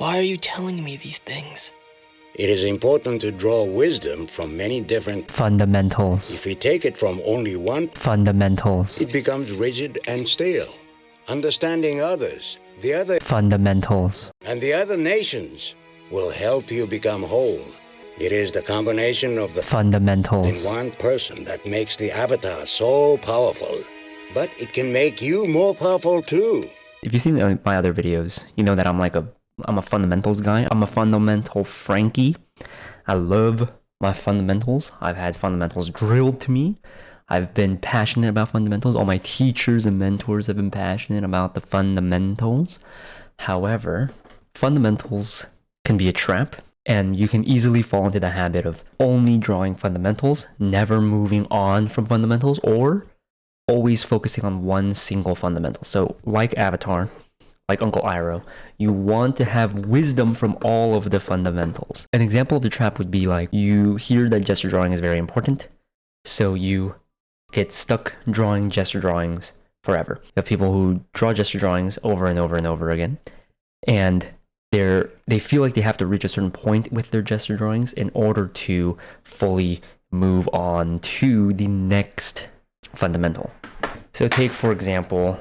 Why are you telling me these things? It is important to draw wisdom from many different fundamentals. If we take it from only one Fundamentals. it becomes rigid and stale. Understanding others, the other Fundamentals. and the other nations will help you become whole. It is the combination of the in Fundamentals. one person that makes the avatar so powerful. But it can make you more powerful too. If you've seen my other videos, you know that I'm a fundamentals guy. I'm a fundamental Frankie. I love my fundamentals. I've had fundamentals drilled to me. I've been passionate about fundamentals. All my teachers and mentors have been passionate about the fundamentals. However, fundamentals can be a trap, and you can easily fall into the habit of only drawing fundamentals, never moving on from fundamentals, or always focusing on one single fundamental. So like Avatar, like Uncle Iroh, you want to have wisdom from all of the fundamentals. An example of the trap would be like, you hear that gesture drawing is very important, so you get stuck drawing gesture drawings forever. You have people who draw gesture drawings over and over and over again, and they feel like they have to reach a certain point with their gesture drawings in order to fully move on to the next fundamental. So take, for example,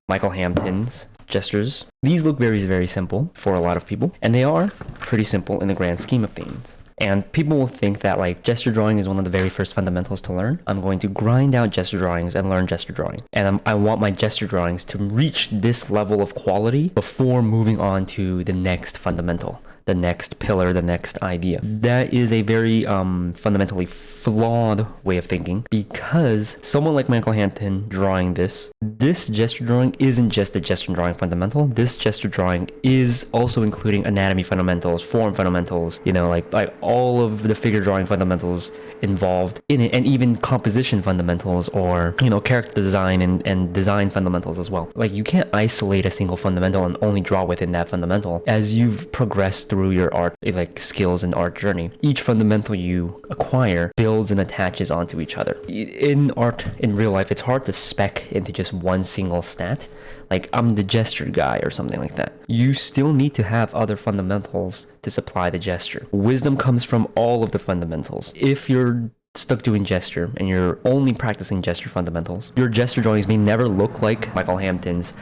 Michael Hampton's gestures. These look very, very simple for a lot of people, and they are pretty simple in the grand scheme of things. And people will think that like gesture drawing is one of the very first fundamentals to learn. I'm going to grind out gesture drawings and learn gesture drawing. And I want my gesture drawings to reach this level of quality before moving on to the next fundamental, the next pillar, the next idea. That is a very fundamentally flawed way of thinking, because someone like Michael Hampton drawing this gesture drawing isn't just a gesture drawing fundamental. This gesture drawing is also including anatomy fundamentals, form fundamentals, you know, like all of the figure drawing fundamentals involved in it, and even composition fundamentals, or, you know, character design and design fundamentals as well. Like, you can't isolate a single fundamental and only draw within that fundamental. As you've progressed through your art, like skills and art journey, each fundamental you acquire builds and attaches onto each other. In art, in real life, it's hard to spec into just one single stat. Like, I'm the gesture guy or something like that. You still need to have other fundamentals to supply the gesture. Wisdom comes from all of the fundamentals. If you're stuck doing gesture and you're only practicing gesture fundamentals, your gesture drawings may never look like Michael Hampton's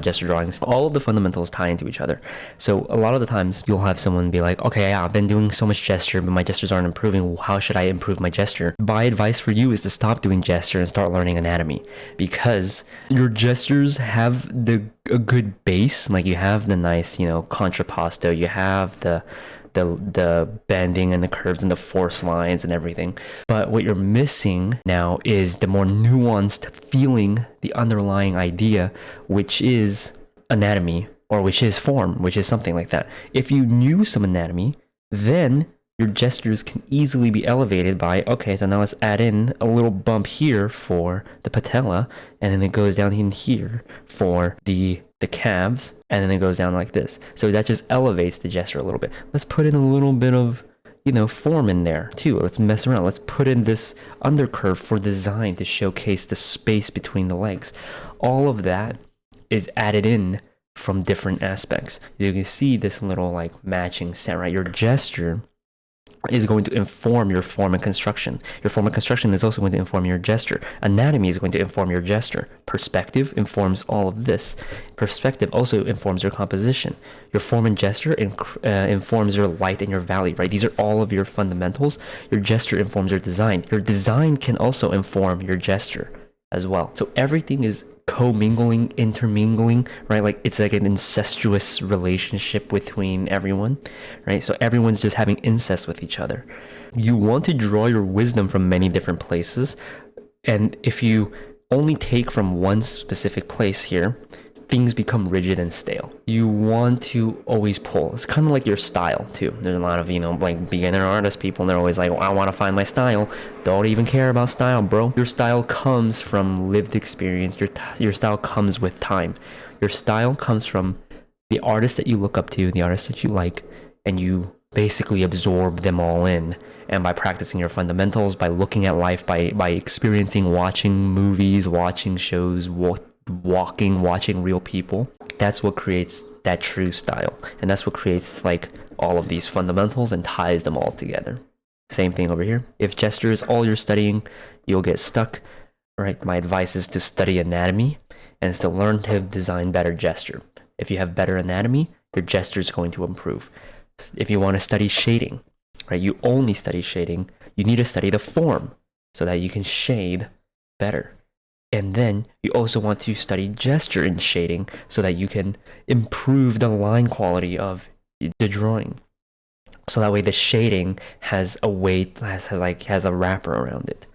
gesture drawings. All of the fundamentals tie into each other. So a lot of the times you'll have someone be like, okay, yeah, I've been doing so much gesture, but my gestures aren't improving. How should I improve my gesture? My advice for you is to stop doing gesture and start learning anatomy, because your gestures have a good base. Like, you have the nice, you know, contrapposto, you have the bending and the curves and the force lines and everything. But what you're missing now is the more nuanced feeling, the underlying idea, which is anatomy, or which is form, which is something like that. If you knew some anatomy, then your gestures can easily be elevated by, okay, so now let's add in a little bump here for the patella, and then it goes down in here for the calves, and then it goes down like this. So that just elevates the gesture a little bit. Let's put in a little bit of, you know, form in there too. Let's mess around. Let's put in this undercurve for design to showcase the space between the legs. All of that is added in from different aspects. You can see this little like matching set, right? Your gesture is going to inform your form and construction. Your form and construction is also going to inform your gesture. Anatomy is going to inform your gesture. Perspective informs all of this. Perspective also informs your composition. Your form and gesture informs your light and your valley, right? These are all of your fundamentals. Your gesture informs your design. Your design can also inform your gesture as well. So everything is co-mingling, intermingling, right? Like, it's like an incestuous relationship between everyone, right? So everyone's just having incest with each other. You want to draw your wisdom from many different places, and if you only take from one specific place here, things become rigid and stale. You want to always pull. It's kind of like your style too. There's a lot of, you know, like beginner artist people, and they're always like, well, I want to find my style. Don't even care about style, bro. Your style comes from lived experience. Your style comes with time. Your style comes from the artists that you look up to, the artists that you like, and you basically absorb them all in. And by practicing your fundamentals, by looking at life, by experiencing, watching movies, watching shows, watching real people, that's what creates that true style. And that's what creates like all of these fundamentals and ties them all together. Same thing over here. If gesture is all you're studying, you'll get stuck. Right? My advice is to study anatomy and is to learn to design better gesture. If you have better anatomy, your gesture is going to improve. If you want to study shading, right? You only study shading. You need to study the form so that you can shade better. And then you also want to study gesture and shading so that you can improve the line quality of the drawing. So that way the shading has a weight, has a wrapper around it,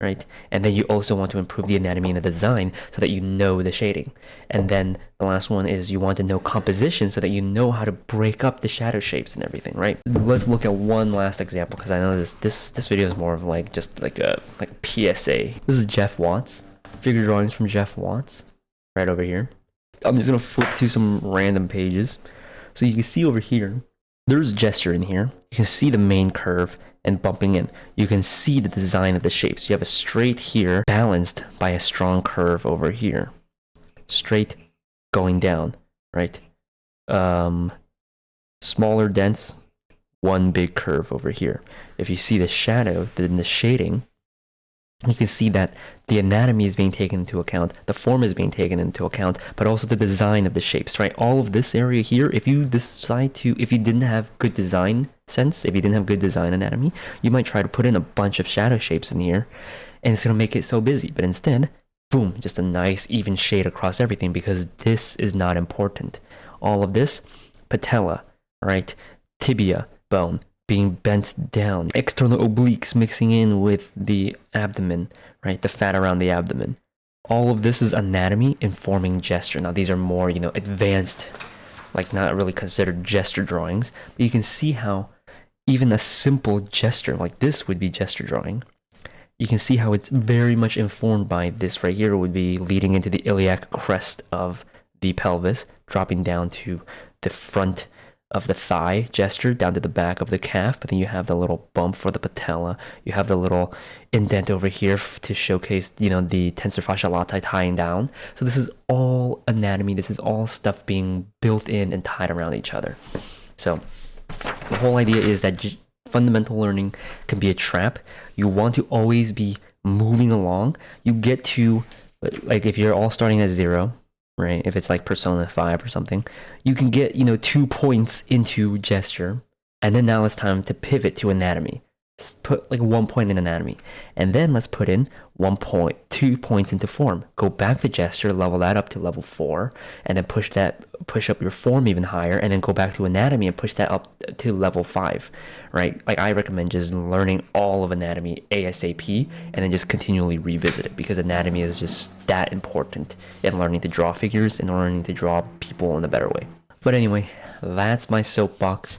right? And then you also want to improve the anatomy and the design so that you know the shading. And then the last one is you want to know composition so that you know how to break up the shadow shapes and everything, right? Let's look at one last example because I know this video is more of like just like a PSA. This is Jeff Watts. Figure drawings from Jeff Watts right over here. I'm just gonna flip to some random pages so you can see over here there's gesture in here. You can see the main curve and bumping in. You can see the design of the shapes. You have a straight here balanced by a strong curve over here, straight going down, right? Smaller dents, one big curve over here. If you see the shadow, then the shading, you can see that the anatomy is being taken into account, the form is being taken into account, but also the design of the shapes, right? All of this area here, if you didn't have good design sense, if you didn't have good design anatomy, you might try to put in a bunch of shadow shapes in here, and it's going to make it so busy. But instead, boom, just a nice even shade across everything because this is not important. All of this, patella, right? Tibia bone being bent down, external obliques mixing in with the abdomen, right? The fat around the abdomen. All of this is anatomy informing gesture. Now these are more, advanced, like not really considered gesture drawings, but you can see how even a simple gesture like this would be gesture drawing. You can see how it's very much informed by this right here would be leading into the iliac crest of the pelvis, dropping down to the front of the thigh gesture down to the back of the calf, but then you have the little bump for the patella. You have the little indent over here to showcase, the tensor fascia latae tying down. So this is all anatomy. This is all stuff being built in and tied around each other. So the whole idea is that fundamental learning can be a trap. You want to always be moving along. You get to, like, if you're all starting at 0, right? If it's like Persona 5 or something, you can get, 2 points into gesture, and then now it's time to pivot to anatomy. Put like 1 point in anatomy, and then let's put in 2 points into form. Go back to gesture, level that up to level 4, and then push up your form even higher, and then go back to anatomy and push that up to level 5, right? Like I recommend just learning all of anatomy ASAP, and then just continually revisit it because anatomy is just that important in learning to draw figures and learning to draw people in a better way. But anyway, that's my soapbox.